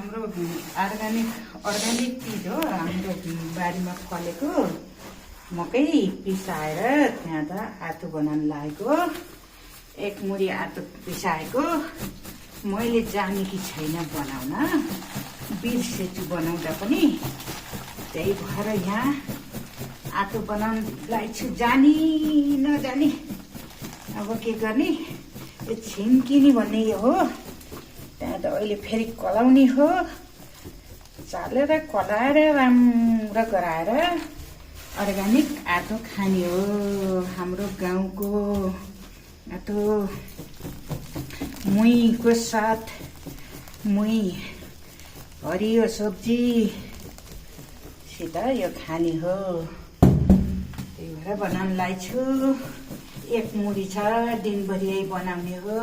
हाम्रो अर्ग्यानिक चिज हो। हाम्रो बारीमा फलेको मकै पिसाएर त्यहाँ त आतु बनाउन लागेको। एक मुठी आतु पिसाएको। मैले जानेकी छैन बनाउन, बिर्सेछु बनाउँदा पनि। त्यही भएर यहाँ आतु बनाउन लागेछु, जानी नजानी अब के गर्ने। यो छिन्किनी भन्ने यो हो, त्यहाँ त अहिले फेरि कलाउने हो। चालेर कलाएर राम्रो गराएर अर्ग्यानिक आतो खाने हो। हाम्रो गाउँको आतो मुहीको साथ मुही हरियो सब्जी सित यो खाने हो। त्यही भएर बनाउन लागेछु। एक मुठी छ, दिनभरि बनाउने हो।